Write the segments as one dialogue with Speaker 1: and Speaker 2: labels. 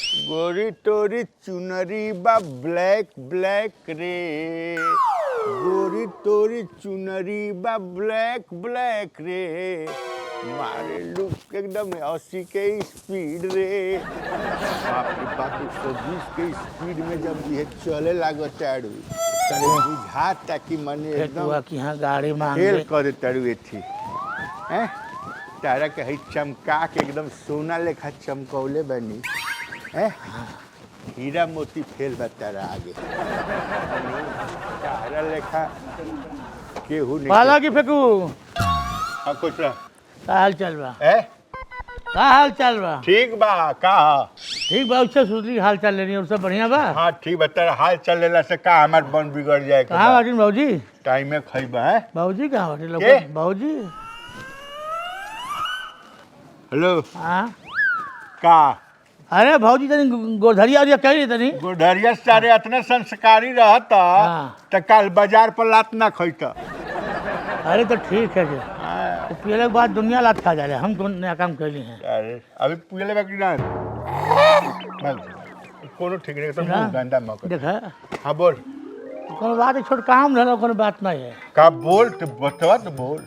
Speaker 1: गोरी तोरी चुनरी बा ब्लैक ब्लैक रे, गोरी तोरी चुनरी बा ब्लैक ब्लैक रे, मारे लुक एकदम 80 के स्पीड रे। बाप रे बाप 120 के स्पीड में जब ये चले लागो ताड़ू बुझाता कि मने एकदम
Speaker 2: कि हाँ गाड़ी मांग
Speaker 1: फेल कर ताड़ू एथी हैं। तारा के है चमका के एकदम सोना लेखा चमकौले बनी हैं। हीरा मोती फेल बा तारा आगे तारा लेखा केहू नहीं।
Speaker 2: पाला की फेंकू
Speaker 1: हाँ कुछ
Speaker 2: का हाल चल बा
Speaker 1: है
Speaker 2: का हाल चल बा?
Speaker 1: ठीक बा का
Speaker 2: ठीक बा। उससे सोचली हाल चाल लेनी और सब बढ़िया बा।
Speaker 1: हाँ ठीक बा। तारा हाल चल लेला से का हमार बन बिगड़ जाए
Speaker 2: कहाँ बाटी बाबूजी?
Speaker 1: टाइम में खइबा है।
Speaker 2: बाबूजी कहाँ बाटी लोग?
Speaker 1: के?
Speaker 2: बाबूजी
Speaker 1: हेलो
Speaker 2: हाँ
Speaker 1: का
Speaker 2: अरे भाजी तनी गोधरिया उरिया कही तनी
Speaker 1: गोधरिया सारे इतने संस्कारी रहता
Speaker 2: हाँ।
Speaker 1: तो कल बाजार पर लात ना खइता।
Speaker 2: अरे तो ठीक है जी। तो पहले के बाद दुनिया लात खा जा रहे हम कौन नया काम कैली हैं।
Speaker 1: अरे अभी पीले बाकी ना कोनो ठीक नहीं तो
Speaker 2: ना?
Speaker 1: गंदा मौका।
Speaker 2: देखा
Speaker 1: हाँ बोल
Speaker 2: कोनो बात है छोट काम रहना कोनो बात नहीं है।
Speaker 1: का बोल तो बतवा तो बोल।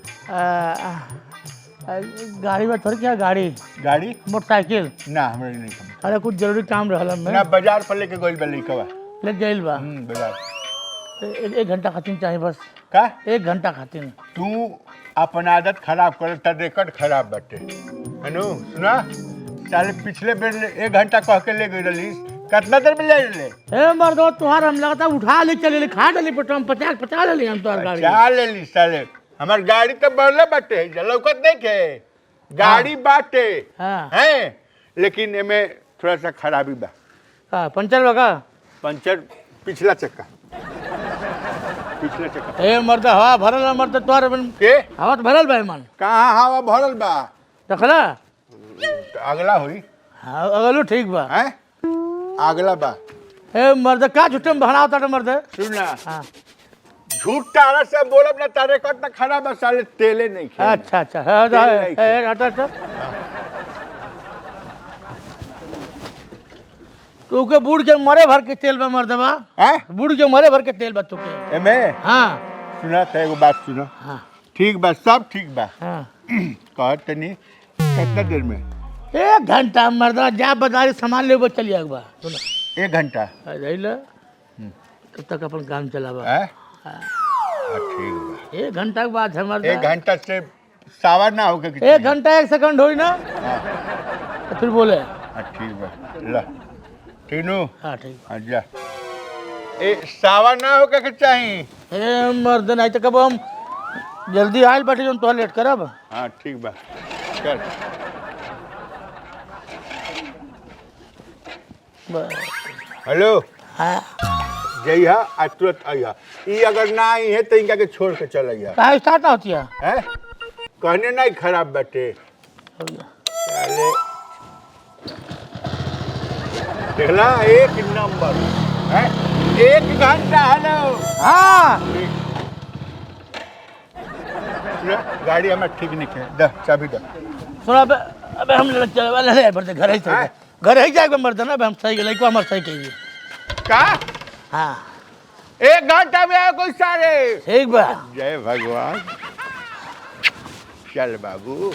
Speaker 2: गाड़ी में थोड़ी क्या गाड़ी
Speaker 1: गाड़ी
Speaker 2: मोटरसाइकिल
Speaker 1: ना हमरा नहीं खबर।
Speaker 2: अरे कुछ जरूरी काम रहल
Speaker 1: ना
Speaker 2: में
Speaker 1: बाजार पर लेके गइल बा लइकवा।
Speaker 2: ले गइल बा।
Speaker 1: बाजार
Speaker 2: एक घंटा खातिर चाहिए बस।
Speaker 1: का
Speaker 2: 1 घंटा खातिर।
Speaker 1: तू अपन आदत खराब कर तर रेकर्ड खराब बाटे हेनु सुना। साले पिछले बेर 1 घंटा कह के ले गई रही कितना देर में ले ले
Speaker 2: ए मर्दो तुहार हम लगता उठा ले चले ले खा डाली पेट्रोल 50 ले ली हम तुहार गाड़ी।
Speaker 1: क्या ले ली साले हमार गाड़ी तो बढ़ले बाटे लौकत नहीं के गाड़ी बाटे
Speaker 2: हाँ
Speaker 1: हैं लेकिन एमे थोड़ा सा खराबी बा।
Speaker 2: का पंचर बा का?
Speaker 1: पंचर पिछला चक्का
Speaker 2: ए मर्द हवा भरल है मर्द तुहार
Speaker 1: के
Speaker 2: हवा तो भरल बा मन।
Speaker 1: कहाँ हवा भरल बा
Speaker 2: देखला
Speaker 1: अगला हुई
Speaker 2: हाँ अगलो ठीक बा।
Speaker 1: हैं अगला बा।
Speaker 2: ए मर्द का झुट्टे में भराव ताटे मर्द।
Speaker 1: सुन ना
Speaker 2: हाँ
Speaker 1: झूठ तारा से बोलब ना तारे कट ना खराब है साले तेले नहीं खे।
Speaker 2: अच्छा अच्छा हाँ हटा हटा तू के बूढ़ के मरे भर के तेल बा मर्दबा।
Speaker 1: हैं
Speaker 2: बूढ़ के मरे भर के तेल बा तुके।
Speaker 1: एमे
Speaker 2: हाँ
Speaker 1: सुना था एगो बात सुनो।
Speaker 2: हाँ
Speaker 1: ठीक बा सब ठीक बा।
Speaker 2: हाँ
Speaker 1: कहत तनी कितना देर में
Speaker 2: 1 घंटा मर्दबा जा बाजारी सामान ले चलिए एक बार सुनो
Speaker 1: 1 घंटा
Speaker 2: ले तब तक अपन काम चलावा।
Speaker 1: हैं ठीक बा।
Speaker 2: 1 घंटा के बाद हमारे
Speaker 1: 1 घंटा से सावा ना होके
Speaker 2: 1 घंटा 1 सेकंड होई ना तो फिर बोले।
Speaker 1: ठीक बा ला तीनू
Speaker 2: हाँ ठीक।
Speaker 1: हाँ जा ए सावा ना होके के चाहिए।
Speaker 2: ए मर्द नहीं तो कब हम जल्दी आयल बैठे जो तो लेट करब।
Speaker 1: हाँ ठीक बा चल हेलो
Speaker 2: हाँ
Speaker 1: जइहा आज तुरंत अइहा ई अगर ना आई है तो इनका के छोड़ के चल अइहा।
Speaker 2: कहाँ स्टार्ट ना होती है?
Speaker 1: हैं कहने नहीं खराब बाटे साले देखला 1 नंबर है 1 घंटा। हेलो
Speaker 2: हाँ
Speaker 1: सुना गाड़ी हमारा ठीक नहीं है द चाबी द।
Speaker 2: सुना अबे हम चले वाले ले बढ़ते घर ही चले घर ही जाएगा मर्द ना हम सही गए को हमारे सही कहिए
Speaker 1: का
Speaker 2: हाँ
Speaker 1: 1 घंटा में आया कोई सारे।
Speaker 2: ठीक बा।
Speaker 1: जय भगवान चल बाबू।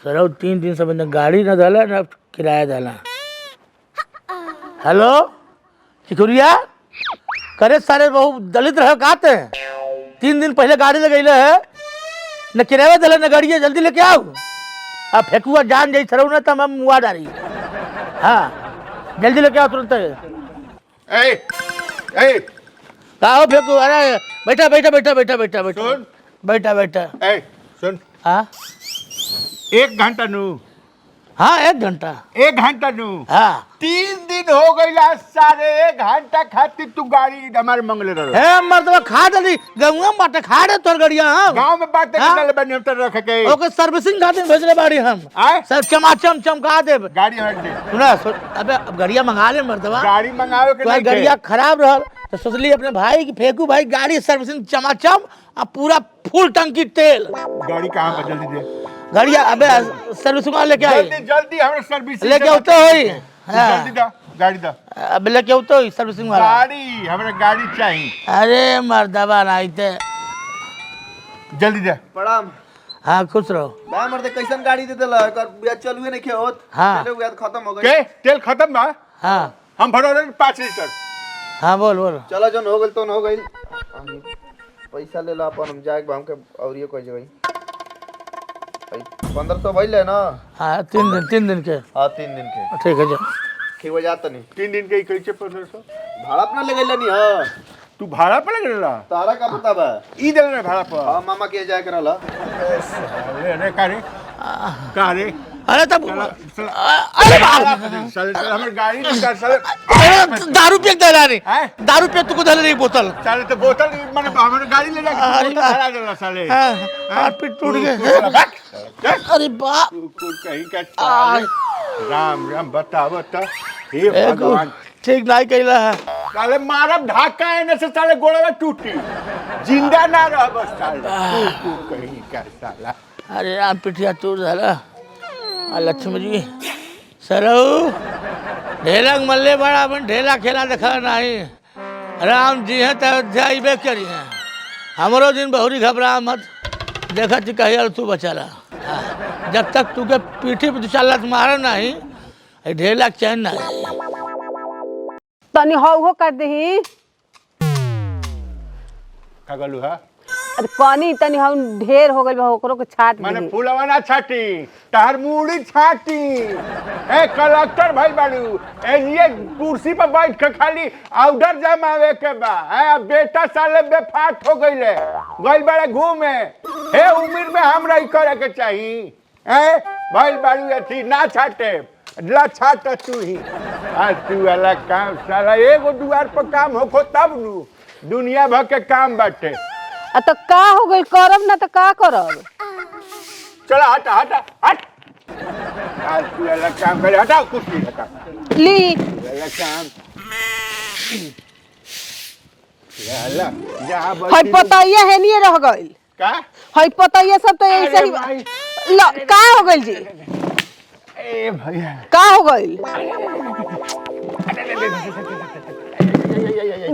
Speaker 2: सर 3 दिन से मैंने गाड़ी ना डाला ना किराया डाला। हेलो चिकुरिया करे सारे बहु दलित रह काते 3 दिन पहले गाड़ी लगैले है न किराया डाला न गाड़ी जल्दी लेके आओ। अब फेकुआ जान जाई सरऊ ना तब हम मुआ डारी। हाँ जल्दी लेके आओ तुरंत।
Speaker 1: ए ए
Speaker 2: आओ फेकू अरे बैठा बैठा बैठा बैठा बैठा बैठा
Speaker 1: सुन
Speaker 2: बैठा बैठा।
Speaker 1: ए सुन
Speaker 2: हाँ
Speaker 1: 1 घंटा नू।
Speaker 2: हाँ 1 घंटा
Speaker 1: 1 घंटा नू।
Speaker 2: हाँ
Speaker 1: 3 दिन हो गईला सारे 1 घंटा खातिर तू गाड़ी हमारे मंगले रह।
Speaker 2: हे मर्दवा खा डाली गंगा बाटे खा दे तोर गड़िया हम
Speaker 1: गांव में बात
Speaker 2: हाँ?
Speaker 1: करने बने हम तो रख के
Speaker 2: ओके सर्विसिंग खातिर भेजले बाड़ी हम
Speaker 1: आए
Speaker 2: सब चमाचम चमका दे।
Speaker 1: गाड़ी हट दे।
Speaker 2: सुना अबे अब गड़िया मंगा ले मर्दवा।
Speaker 1: गाड़ी मंगावे के
Speaker 2: तो
Speaker 1: नहीं
Speaker 2: गड़िया खराब रहल तो सोचली अपने भाई की फेंकू भाई गाड़ी सर्विसिंग चमाचम और पूरा फुल टंकी तेल।
Speaker 1: गाड़ी कहाँ पर जल्दी दे।
Speaker 2: गाड़िया अबे सर्विस में लेके आई
Speaker 1: जल्दी जल्दी हमरा सर्विस
Speaker 2: लेके होते होई
Speaker 1: जल्दी दा गाड़ी दा
Speaker 2: अब लेके होते होई सर्विसिंग वाला
Speaker 1: गाड़ी हमरा गाड़ी चाहिए
Speaker 2: अरे मर्दबा नहीं थे
Speaker 1: जल्दी दे
Speaker 3: प्रणाम
Speaker 2: हाँ खुश रहो
Speaker 3: बा मर्दे कैसन गाड़ी दे देला एकर बिया चलुए नहीं होत
Speaker 2: हाँ।
Speaker 3: चले हुए खत्म हो गई
Speaker 1: के तेल खत्म बा
Speaker 2: हाँ
Speaker 1: हम भरौले 5 लीटर
Speaker 2: हाँ बोल बोल
Speaker 3: चलो जन हो गइल तो न हो गइल पैसा ले ला अपन हम जाके हम के और ये कोई जगह 1500 भइल है ना
Speaker 2: हाँ 3 दिन के
Speaker 3: हां 3 दिन के
Speaker 2: ठीक है जो
Speaker 3: ठीक हो जात नहीं
Speaker 1: 3 दिन के कैसे 1500
Speaker 3: भाड़ा अपना ले गइल नहीं हां
Speaker 1: तू भाड़ा पर लग रहा
Speaker 3: तारा का पता बा
Speaker 1: ई दे रहा भाड़ा पर
Speaker 3: हां मामा के जाए करला
Speaker 1: अरे का रे
Speaker 2: अरे तब
Speaker 1: अरे साले हमर गाड़ी निकाल साले
Speaker 2: दारू पिए दे रहा
Speaker 1: हैं?
Speaker 2: दारू पिए तुको दे रही बोतल
Speaker 1: साले तो बोतल माने हमर गाड़ी ले जाके
Speaker 2: अरे
Speaker 1: बोतल हरा देला साले
Speaker 2: हाथ पीट टूट गए अरे बाप
Speaker 1: कुछ कहीं का राम राम बताओ तो हे भगवान
Speaker 2: ठीक नहीं कैला है
Speaker 1: साले मारब ढाका है न से साले गोड़वा टूटी जिंदा ना रह बस साले तू कहीं का साला
Speaker 2: अरे राम पिठिया टूट जाला लक्ष्मी जी सरऊ ढेलक मल्ले बड़ा अपन ढेला खेला देखा नहीं राम जी हैं तो अयोध्या करी हैं हमरो दिन बहुरी घबरा मत देखा थी कही तू बचाला जब तक तू के पीठी पे चलत मारा नहीं ढेला चैन नहीं
Speaker 4: तनी हो कर दही
Speaker 1: का गलू है
Speaker 4: अरे पानी तनी हम ढेर हो गइल बा ओकरो के छाट
Speaker 1: माने
Speaker 4: दही
Speaker 1: फूलवा ना छाटी तार मूड़ी छाटी ए कलेक्टर भाई बाड़ू ए ये कुर्सी पर बैठ के खाली ऑर्डर जमावे के बा ए बेटा साले बेफाट हो गइले गइल बड़े घूमे हे उम्र में हमरा ही करे के चाही ए भाई बाड़ू अथी ना छाटे ला छाट तू ही आज तू वाला काम साला एगो दुआर पर काम होखो तब नु दुनिया भर के काम बाटे
Speaker 4: आ तो का हो गइल करब ना तो का करब
Speaker 1: चला हटा हटा हट आज तू वाला काम करे हटाओ कुर्सी हटा
Speaker 4: ली
Speaker 1: वाला काम याला जहाँ
Speaker 4: हई
Speaker 1: बैठी
Speaker 4: पतैया है नहीं रह गइल
Speaker 1: का
Speaker 4: हई पतैया सब तो ऐसे
Speaker 1: अरे
Speaker 4: ही
Speaker 1: भाई।
Speaker 4: का हो गइल जी
Speaker 1: ए भैया
Speaker 4: का हो गइल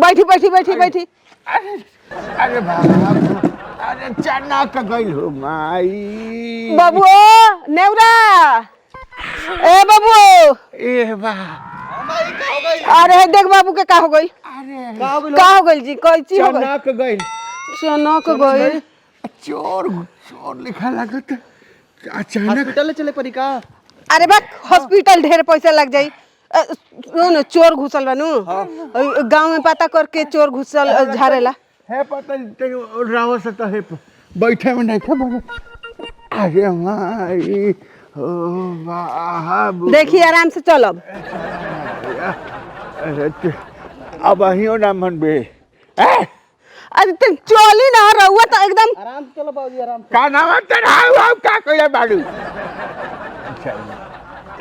Speaker 4: बैठी बैठी बैठी बैठी
Speaker 1: अरे बाप अरे चना का गइल हो माई
Speaker 4: बाबू नेवरा ए बाबू
Speaker 1: ए बा
Speaker 4: अरे देख बाबू के का हो गइल
Speaker 1: अरे
Speaker 4: का हो गइल जी कोई चीज हो गइल
Speaker 1: चना का गइल
Speaker 4: चनक गइल
Speaker 1: चोर चोर लिखा लागत अचानक
Speaker 3: हॉस्पिटल चले पड़ी का
Speaker 4: अरे बा हॉस्पिटल ढेर पैसा लग जाई सुन चोर घुसल बानू गांव में पता करके चोर घुसल झारेला
Speaker 1: है पता नहीं राव से तो है बैठे में नहीं था बोले अरे माई ओ बाबू
Speaker 4: देखी आराम से चलब
Speaker 1: अरे अब अहियो ना मन बे
Speaker 4: अरे तुम चली ना रहुआ तो एकदम
Speaker 3: आराम से चलो बाबूजी आराम
Speaker 1: का नाम तेरा आओ का कोई बाड़ू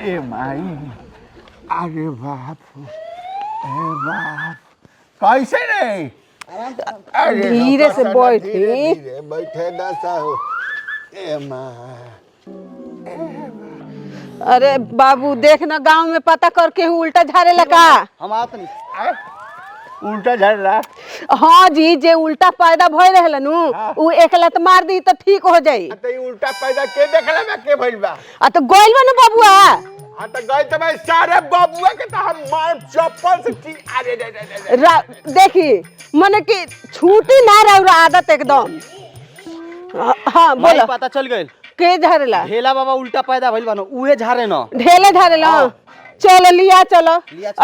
Speaker 1: ए माई अरे बाप ए बाप कैसे रे अरे
Speaker 4: धीरे से
Speaker 1: नौकर साला
Speaker 4: बैठी।
Speaker 1: धीरे धीरे बैठे दसा हो ए माँ
Speaker 4: अरे बाबू देख ना गांव में पता करके हूँ उल्टा झारेला का
Speaker 3: हम आत नहीं
Speaker 1: उल्टा झड़ला
Speaker 4: हाँ जी जे उल्टा पैदा भय रहला नु उ एक लत मार दी तो ठीक हो जाई
Speaker 1: तो ये उल्टा पैदा के देखला में के भइल बा
Speaker 4: आ तो गोइल बा ना बाबूआ
Speaker 1: हाँ तो गए तो मैं सारे बबुआ के तो हम मार चप्पल से अरे रे रे रे
Speaker 4: देखी मने कि छूटी ना रह आदत एकदम हाँ बोलो
Speaker 3: पता चल गइल
Speaker 4: के झारेला
Speaker 3: ढेला बाबा उल्टा पैदा भइल बानो उहे झारे न
Speaker 4: ढेले झारेला चलो लिया चलो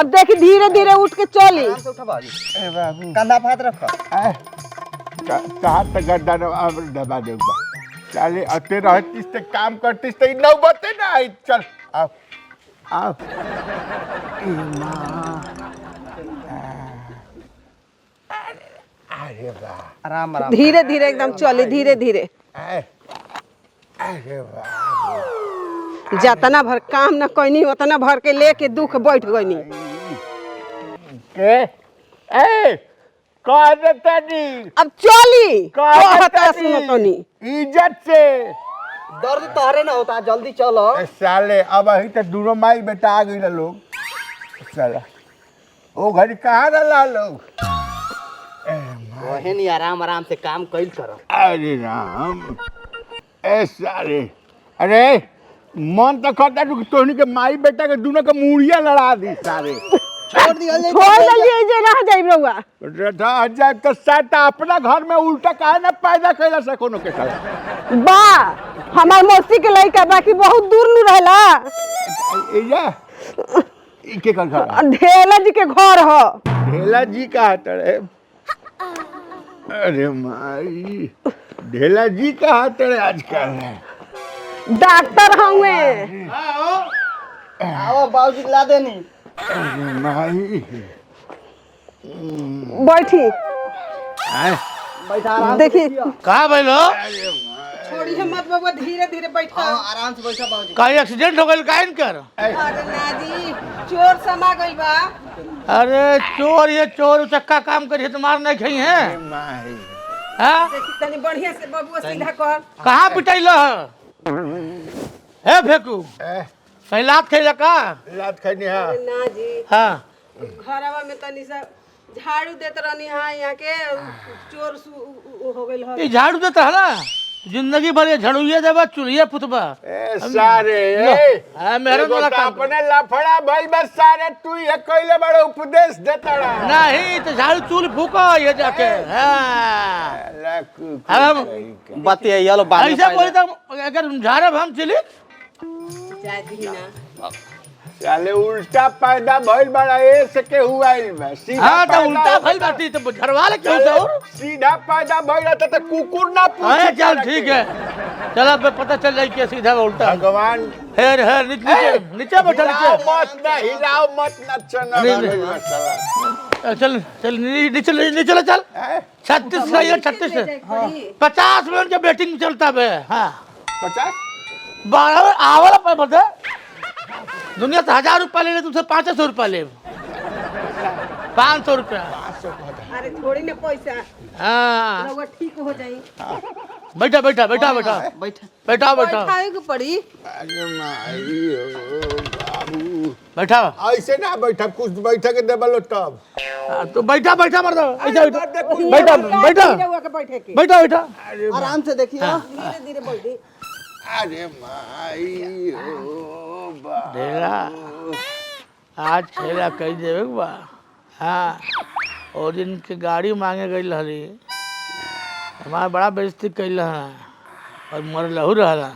Speaker 4: अब देखी धीरे धीरे उठ के चली
Speaker 3: आराम से उठा बाबूजी
Speaker 1: ए बाबू
Speaker 3: कंधा पे हाथ रखो
Speaker 1: कहाँ तक गड्ढा दबा देगा चले अते रहतीस ते काम करतीस ते नौबते ना आई चल आओ आओ ए माँ अरे वाह
Speaker 3: आराम आराम
Speaker 4: धीरे धीरे एकदम चली धीरे धीरे
Speaker 1: अरे वाह
Speaker 4: जतना भर काम न कैनी उतना भर के लेके दुख बैठ गईनी
Speaker 1: के ए कहता नहीं
Speaker 4: अब चली
Speaker 1: कहता
Speaker 4: कहता सुनो तनी
Speaker 1: इज्जत से
Speaker 3: दर्द तोहरे ना होता, जल्दी चलो।
Speaker 1: साले अब अही तो दूनो माई बेटा आ गई लोग साला ओ घड़ी कहाँ रहा लोग
Speaker 3: वही नहीं आराम आराम से काम कैल करो।
Speaker 1: अरे राम ए साले अरे मन तो करता है कि तोहनी के माई बेटा के दोनों के मुड़िया लड़ा दी सारे
Speaker 3: छोड़ दिया
Speaker 4: छोड़ दलिए जे रह जाई रउआ।
Speaker 1: रटा हजार तो साटा अपना घर में उल्टा काहे ना पैदा कैला से कोनो के साला
Speaker 4: बा हमार मौसी के लइका बाकी बहुत दूर नु रहला।
Speaker 1: एया ई के कर घर
Speaker 4: ढेला जी के घर ह।
Speaker 1: ढेला जी का हटड़े अरे माई ढेला जी का हटड़े आजकल
Speaker 4: डॉक्टर हउए।
Speaker 3: आओ बाबूजी ला देनी।
Speaker 1: अरे माई
Speaker 4: बैठी
Speaker 3: बैठा आराम
Speaker 4: देखी
Speaker 2: कहाँ बैलो
Speaker 4: छोड़िए मत बाबा, धीरे धीरे बैठा।
Speaker 3: आराम से बैठा बाबूजी।
Speaker 2: कहीं एक्सीडेंट हो गई काइन कर।
Speaker 4: अरे नाजी चोर समा गइल बा।
Speaker 2: अरे चोर ये चोर चक्का काम करिए तो मार नहीं खाई है
Speaker 1: माई
Speaker 2: हाँ?
Speaker 4: देखी तनी बढ़िया से बबुआ सीधा कर।
Speaker 2: कहाँ पिटाइल है फेंकू कहीं लात खेल का
Speaker 1: लात खैनी हा
Speaker 4: नाजी
Speaker 2: हाँ
Speaker 4: घरवा में तनी सा झाड़ू देत रहनी हां, यहाँ के चोर हो गइल ह।
Speaker 2: ये झाड़ू देता है ना जिंदगी भर ये झाड़ूए देबा चूल्हे पुतबा
Speaker 1: ए सारे ए
Speaker 2: हाँ मेरे
Speaker 1: एगो
Speaker 2: वाला
Speaker 1: तो
Speaker 2: काम
Speaker 1: अपने लफड़ा भइल बस सारे तू ये कइले बड़े उपदेश देता रहा
Speaker 2: नहीं तो झाड़ू चूल फूको ये जाके हाँ अब
Speaker 3: बतिया ये लो बाद
Speaker 2: ऐसा बोले तो अगर झाड़ब हम चली
Speaker 4: जाय दी ना।
Speaker 1: साले उल्टा पैदा भइल बड़ा ए से के हुआइल बा सीधा
Speaker 2: हाँ तो
Speaker 1: पैदा
Speaker 2: उल्टा
Speaker 1: होता
Speaker 2: फल बाटी तो झड़वा ले क्यों
Speaker 1: साले
Speaker 2: और
Speaker 1: सीधा पैदा भइल रहता तो कुकुर ना
Speaker 2: अरे
Speaker 1: पूछे
Speaker 2: चल ठीक है चल अब पता चल जाए कि सीधा उल्टा
Speaker 1: भगवान
Speaker 2: हेर हेर नीचे नीचे बैठा
Speaker 1: हिलाओ
Speaker 2: नीचे
Speaker 1: मत ना हिलाओ मत ना चना
Speaker 2: नहीं, चल चल नीचे नीचे चल
Speaker 1: हैं?
Speaker 2: 36 का ये 36 है 50 मिनट का बैटिंग चलता है हाँ
Speaker 1: 50
Speaker 2: 12 आवला पर बता दुनिया तो 1000 रुपया ले तुमसे 500 रुपया ले 500 रुपया
Speaker 4: अरे थोड़ी ना पैसा
Speaker 2: हाँ
Speaker 4: रउआ ठीक हो जाई।
Speaker 2: बैठा बैठा बैठा बैठा
Speaker 3: बैठा
Speaker 2: बैठा बैठा
Speaker 4: बैठाए के पड़ी।
Speaker 1: अरे माई ओ बाबू
Speaker 2: बैठा
Speaker 1: ऐसे ना बैठा कुछ बैठा के देबलो तब
Speaker 2: तो बैठा बैठा मर दो ऐसा
Speaker 1: अरे
Speaker 2: बैठा बैठा
Speaker 4: रउआ के बैठे के
Speaker 2: बैठा बैठा
Speaker 3: आराम से देखिए।
Speaker 4: धीरे धीरे बैठी।
Speaker 1: अरे माई ओ बाबू
Speaker 2: ढेला आज खेला कही देवे के बा हाँ और दिन के गाड़ी मांगे गई रही हमारा बड़ा बेइज्जती कैल है और मर लहू रहा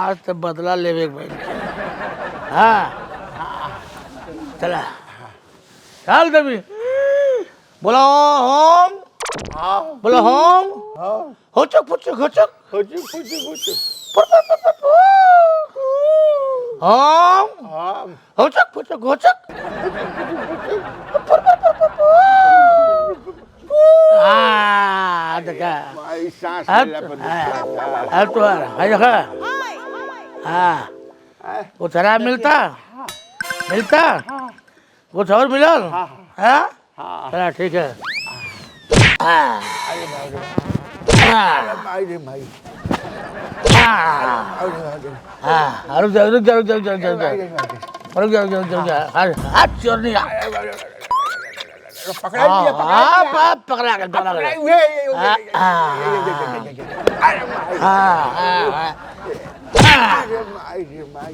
Speaker 2: आज तो बदला लेवे के भाई हाँ चला चल देवी बोलो होम बोलो होम हो चुक पुचुक हो चुक
Speaker 1: हुचु
Speaker 2: होम
Speaker 1: हम
Speaker 2: हो चुक पुचुक हो चुक हाँ देखा
Speaker 1: माई सांस
Speaker 2: अब
Speaker 1: लेला पर
Speaker 2: अब तो है देखा हाँ कुछ हरा मिलता मिलता कुछ और मिलल हाँ चला ठीक है हाँ
Speaker 1: माई रे माई
Speaker 2: हाँ हाँ रुक जा रुक जा रुक जा रुक जा रुक जा रुक जा रुक जा हाथ चोर नहीं
Speaker 1: पकड़ा दिया
Speaker 2: पकड़ा कर पकड़ा कर
Speaker 1: अरे माई रे माई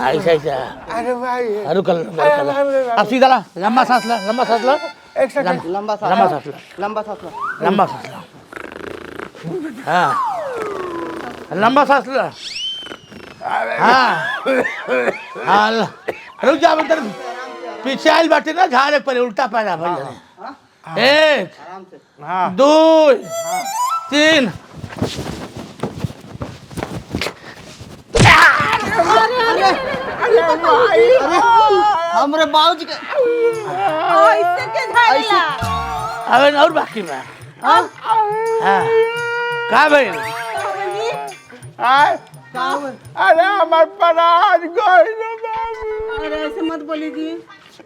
Speaker 2: ऐसा ऐसा
Speaker 1: अरे भाई
Speaker 2: रुक अब सीधा ला लंबा सांस ला लंबा सांस ला
Speaker 1: एक सेकंड
Speaker 3: लंबा सा
Speaker 2: लंबा सांस ला
Speaker 3: लंबा सा
Speaker 2: लंबा सांस ला हाँ लंबा सांस ला हाँ हाँ रुक जा अंदर पीछे आइल बाटे ना झाड़े पर उल्टा पैदा भइल एक
Speaker 3: आराम से।
Speaker 1: हाँ
Speaker 2: 2 3
Speaker 1: अरे भाई
Speaker 3: हमरे बाबूजी के
Speaker 4: ऐसे के झाड़ेला।
Speaker 2: अबे और बाकी में हाँ का भइल
Speaker 1: अरे हमार पराज गइल बाबू
Speaker 4: अरे ऐसे मत बोली जी।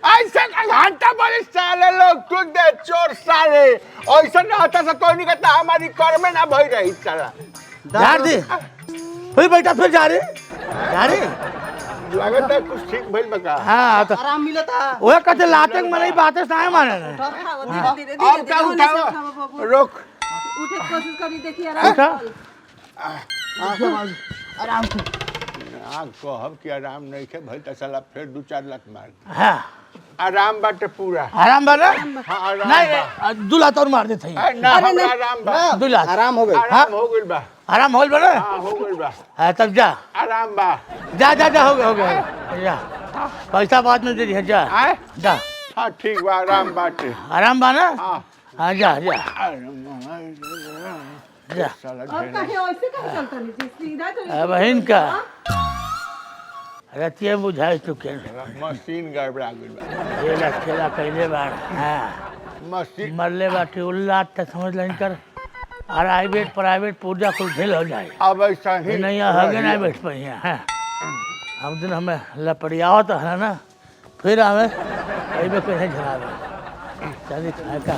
Speaker 1: ऐसे घंटा बड़ी साले लोग कुछ दे चोर साले ऐसा ना होता से कोई नहीं कहता हमारी कर में ना भई रही साला
Speaker 2: झाड़ दे फिर बेटा फिर जा रे
Speaker 1: लगता है कुछ ठीक भइल बका
Speaker 2: हाँ तो
Speaker 5: आराम मिलता
Speaker 2: ओए कहते लाते मने बातें ना माने ना
Speaker 4: धीरे
Speaker 1: अब क्या उठाओ रोक
Speaker 4: उठे कोशिश करी देखिए आराम
Speaker 2: उठा
Speaker 5: आराम से
Speaker 1: ना कहब कि आराम नहीं के भइल त साला फिर 2-4 लाख मार
Speaker 2: हाँ
Speaker 1: आराम बाटे पूरा
Speaker 2: आराम बा ना
Speaker 1: हाँ आराम
Speaker 2: नहीं दूल्हा तोर मार देते हैं
Speaker 1: ना हमरा आराम बा
Speaker 2: दूल्हा
Speaker 5: आराम हो गई
Speaker 1: आराम हो गइल बा
Speaker 2: आराम होल बा ना
Speaker 1: हाँ हो गइल बा
Speaker 2: हाँ तब जा
Speaker 1: आराम बा
Speaker 2: जा जा जा हो गया जा पैसा बाद में दे दिया जा
Speaker 1: आए
Speaker 2: जा
Speaker 1: हाँ ठीक बा आराम बाटे
Speaker 2: आराम बा ना
Speaker 1: हाँ
Speaker 2: हाँ जा जा जा
Speaker 1: साला
Speaker 4: अब कहीं ऐसे कहीं चलता नहीं जी सीधा तो
Speaker 2: बहन का रतिया बुझाई चुके
Speaker 1: मशीन गड़बड़ा गइल बा
Speaker 2: ये खेला कैले बार हाँ
Speaker 1: मशीन
Speaker 2: मरले बाटे उल्ला तक समझ लें कर प्राइवेट पूर्जा कुल ढील हो जाए
Speaker 1: अब ऐसा ही
Speaker 2: नहीं हगे नहीं बैठ पाई हैं हम दिन हमें लपड़ियाओ तो है ना फिर हमें अबे कहीं झरावे चलिए खाए का